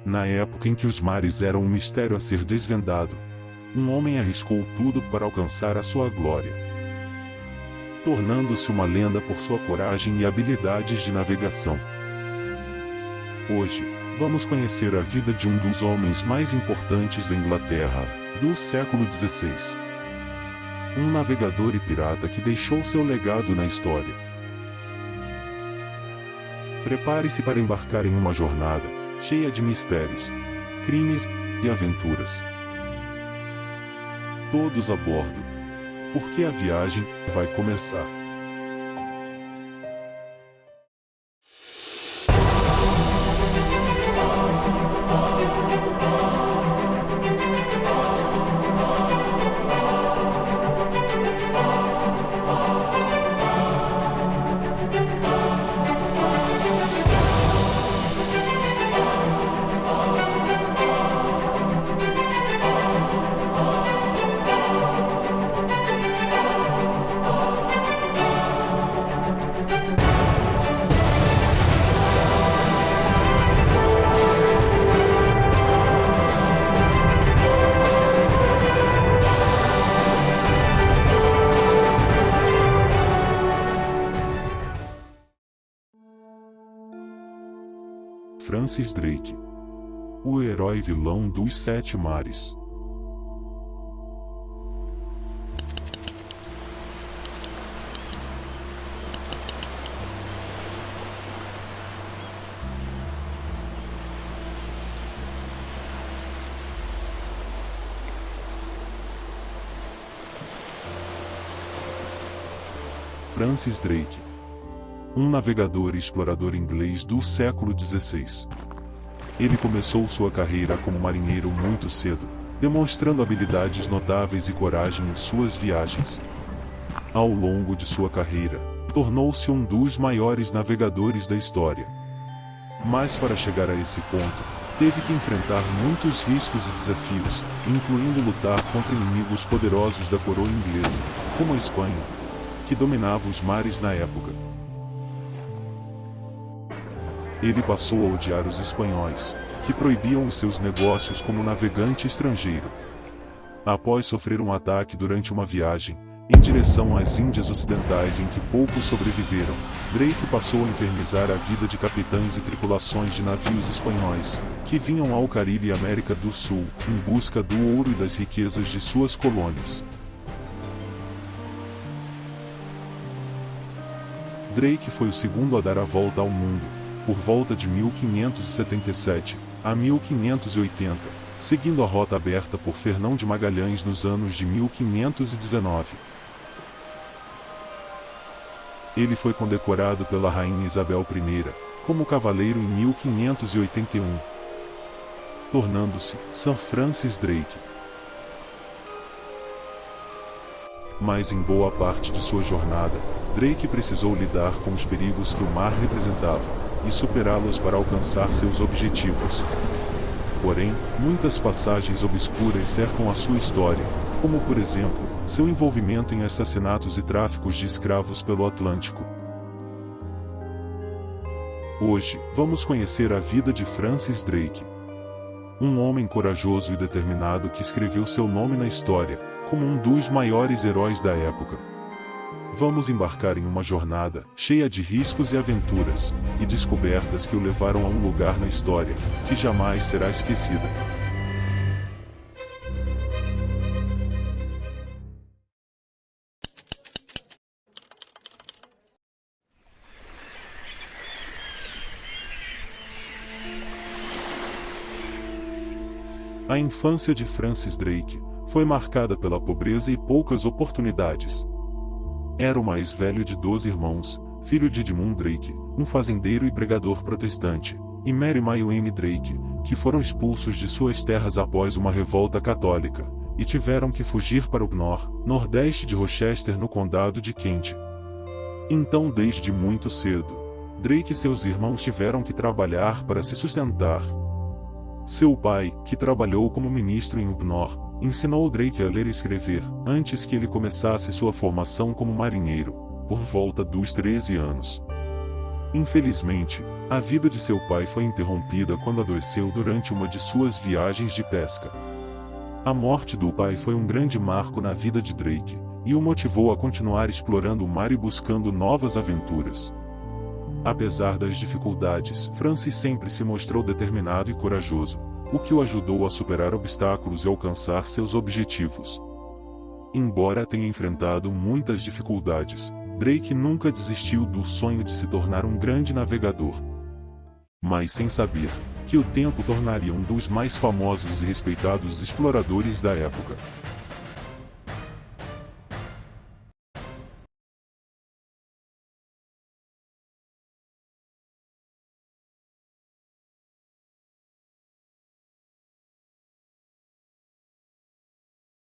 Na época em que os mares eram um mistério a ser desvendado, um homem arriscou tudo para alcançar a sua glória, tornando-se uma lenda por sua coragem e habilidades de navegação. Hoje, vamos conhecer a vida de um dos homens mais importantes da Inglaterra, do século XVI. Um navegador e pirata que deixou seu legado na história. Prepare-se para embarcar em uma jornada cheia de mistérios, crimes e aventuras. Todos a bordo, porque a viagem vai começar. Francis Drake, o herói vilão dos Sete Mares. Francis Drake, um navegador e explorador inglês do século XVI. Ele começou sua carreira como marinheiro muito cedo, demonstrando habilidades notáveis e coragem em suas viagens. Ao longo de sua carreira, tornou-se um dos maiores navegadores da história. Mas para chegar a esse ponto, teve que enfrentar muitos riscos e desafios, incluindo lutar contra inimigos poderosos da coroa inglesa, como a Espanha, que dominava os mares na época. Ele passou a odiar os espanhóis, que proibiam os seus negócios como navegante estrangeiro. Após sofrer um ataque durante uma viagem, em direção às Índias Ocidentais em que poucos sobreviveram, Drake passou a infernizar a vida de capitães e tripulações de navios espanhóis, que vinham ao Caribe e América do Sul, em busca do ouro e das riquezas de suas colônias. Drake foi o segundo a dar a volta ao mundo, por volta de 1577 a 1580, seguindo a rota aberta por Fernão de Magalhães nos anos de 1519. Ele foi condecorado pela Rainha Isabel I, como cavaleiro em 1581, tornando-se Sir Francis Drake. Mas em boa parte de sua jornada, Drake precisou lidar com os perigos que o mar representava, e superá-los para alcançar seus objetivos. Porém, muitas passagens obscuras cercam a sua história, como por exemplo, seu envolvimento em assassinatos e tráficos de escravos pelo Atlântico. Hoje, vamos conhecer a vida de Francis Drake, um homem corajoso e determinado que escreveu seu nome na história, como um dos maiores heróis da época. Vamos embarcar em uma jornada cheia de riscos e aventuras, e descobertas que o levaram a um lugar na história que jamais será esquecida. A infância de Francis Drake foi marcada pela pobreza e poucas oportunidades. Era o mais velho de 12 irmãos, filho de Edmund Drake, um fazendeiro e pregador protestante, e Mary Mayome Drake, que foram expulsos de suas terras após uma revolta católica, e tiveram que fugir para o nordeste de Rochester no condado de Kent. Então desde muito cedo, Drake e seus irmãos tiveram que trabalhar para se sustentar. Seu pai, que trabalhou como ministro em Upnor, ensinou Drake a ler e escrever, antes que ele começasse sua formação como marinheiro, por volta dos 13 anos. Infelizmente, a vida de seu pai foi interrompida quando adoeceu durante uma de suas viagens de pesca. A morte do pai foi um grande marco na vida de Drake, e o motivou a continuar explorando o mar e buscando novas aventuras. Apesar das dificuldades, Francis sempre se mostrou determinado e corajoso, o que o ajudou a superar obstáculos e alcançar seus objetivos. Embora tenha enfrentado muitas dificuldades, Drake nunca desistiu do sonho de se tornar um grande navegador. Mas sem saber que o tempo tornaria um dos mais famosos e respeitados exploradores da época.